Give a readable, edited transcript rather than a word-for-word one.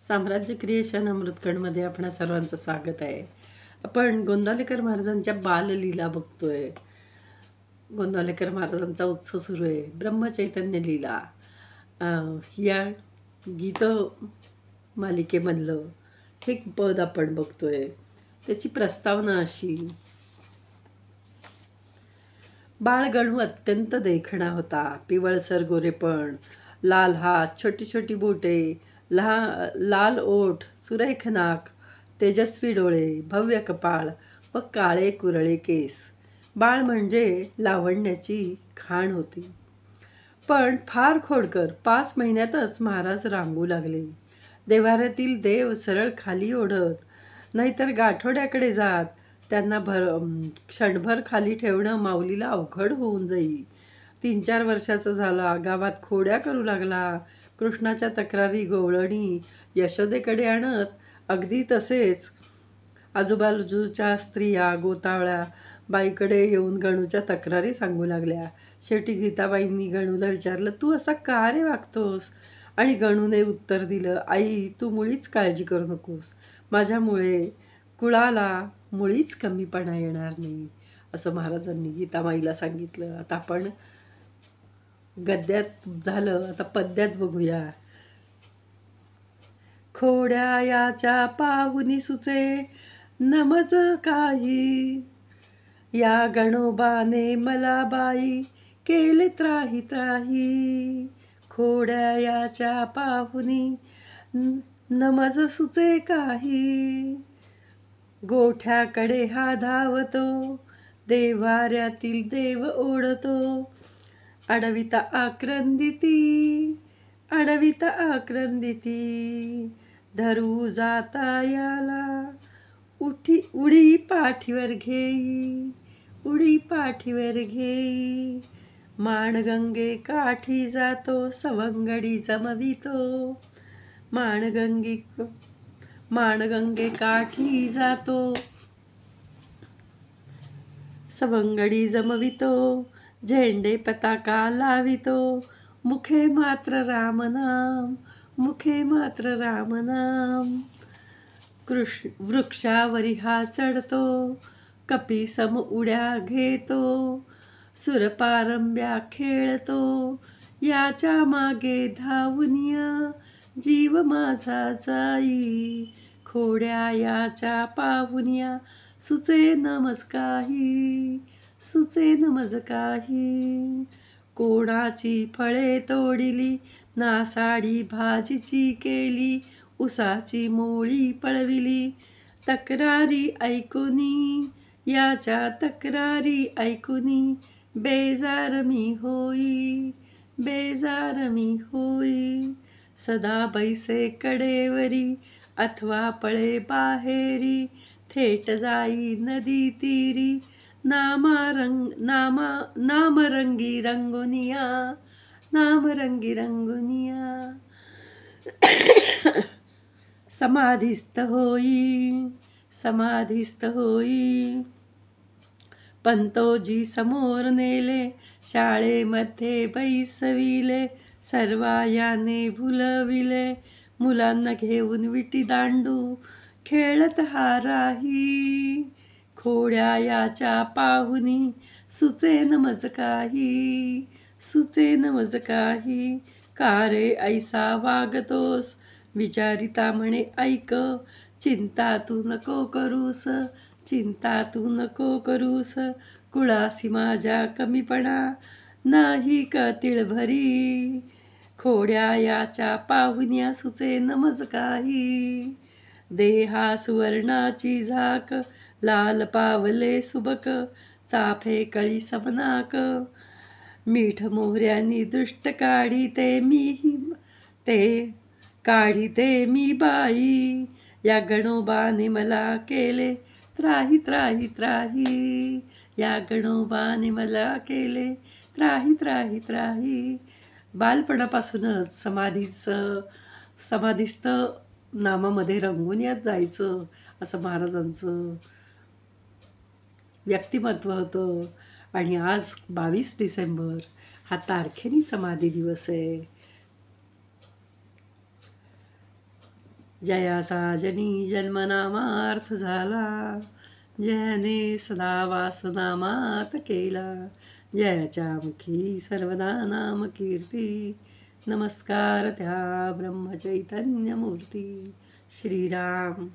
साम्राज्य क्रिएशन अमृतकणमध्ये आपणा सर्वांचं स्वागत आहे. आपण गोंदावलेकर महाराजांच्या बाललीला बघतोय. गोंदावलेकर महाराजांचा उत्सव सुरू आहे. ब्रह्मचैतन्य लीला या गीत मालिकेमधलं एक पद आपण बघतोय. त्याची प्रस्तावना अशी: बाळ गणू अत्यंत देखणा होता. पिवळसर गोरेपण, लाल हात, छोटी छोटी बोटे, लाल ओठ, सुरेख नाक, तेजस्वी डोळे, भव्य कपाळ व काळे कुरळे केस. बाळ म्हणजे लावण्याची खाण होती. पण फार खोडकर. 5 महिन्यातच महाराज रांगू लागले. देव्हाऱ्यातील देव सरळ खाली ओढत, नाहीतर गाठोड्याकडे जात. त्यांना क्षणभर खाली ठेवणं माऊलीला अवघड होऊन जाई. 3-4 वर्षाचा झाला, गावात खोड्या करू लागला. कृष्णाच्या तक्रारी गवळणी यशोदेकडे आणत. अगदी तसेच आजूबाजूच्या स्त्रिया गोतावळ्या बाईकडे येऊन गणूच्या तक्रारी सांगू लागल्या. शेवटी गीताबाईंनी गणूला विचारलं, तू असा का रे वागतोस? आणि गणूने उत्तर दिलं, आई, तू मुळीच काळजी करू नकोस. माझ्यामुळे कुळाला मुळीच कमीपणा येणार नाही, असं महाराजांनी गीताबाईला सांगितलं. आता आपण गद्यात झालं, आता पद्यात बघूया. खोड्या याच्या पाहुनी सुचे नमज काही, या गणोबाने मला बाई केले त्राही त्राही. खोड्या याच्या पाहुनी नमज सुचे काही, गोठ्याकडे हा धावतो, देव्हाऱ्यातील देव ओढतो. अडविता आक्रंदिती, अडविता आक्रंदिती, धरू जाता याला, उडी पाठीवर घेई, उडी पाठीवर घेई. माणगंगे काठी जातो, सवंगडी जमवितो. माणगंगे काठी जातो, सवंगडी जमवितो. झेंडे पताका लावितो, मुखे मात्र रामनाम, मुखे मात्र रामनाम. वृक्षावरी हा चढतो, कपीसम उड्या घेतो. सुरपारंब्या खेळतो, याच्या मागे धावूनिया जीव माझा जाई. खोड्या याच्या पाहुनिया सुचे नमज काही, सुचे नमज काही. कोणाची फळे तोडिली, नासाडी भाजीची केली, उसाची मोळी पळविली. तक्रारी ऐकुनी, याच्या तक्रारी ऐकुनी, बेजार मी होई, बेजार मी होई. सदा बैसे कडेवरी, अथवा पळे बाहेरी. थेट जाई नदी तीरी, नामरंगी रंगुनिया, नामरंगी रंगुनिया. समाधिस्थ होई, समाधिस्थ होई. पंतोजी समोर नेले, शाळेमध्ये बैसविले. सर्वायाने भुलविले, मुलांना घेऊन विटी दांडू खेळत हा राही. खोड्या याच्या पाहुनी सुचे नमज काही, सुचे नमज काही. का रे ऐसा वागतोस, विचारिता म्हणे ऐक. चिंता तू नको करूस, चिंता तू नको करूस. कुळासी माझ्या कमीपणा नाही का तिळभरी. खोड्या याच्या पाहुन्या सुचे नमज काही. देहा सुवर्णाची झाक, लाल पावले सुबक, चाफे कळी समनाक. मीठ मोहऱ्यानी दृष्ट काढीते मी बाई. या गणोबाने मला केले त्राही त्राही त्राही. या गणोबाने मला केले त्राही त्राही त्राही. बालपणापासूनच समाधिस्थ नामामध्ये रंगून यात जायचं, असं महाराजांचं व्यक्तिमत्व होतं. आणि आज 22 डिसेंबर हा तारखेनी समाधी दिवस आहे. जयाचा जनी जन्मनामार्थ झाला, जयाने सदा वासनामात केला, जयाच्या मुखी सर्वदा नाम कीर्ती, नमस्कार त्या ब्रह्मचैतन्य मूर्ती. श्रीराम.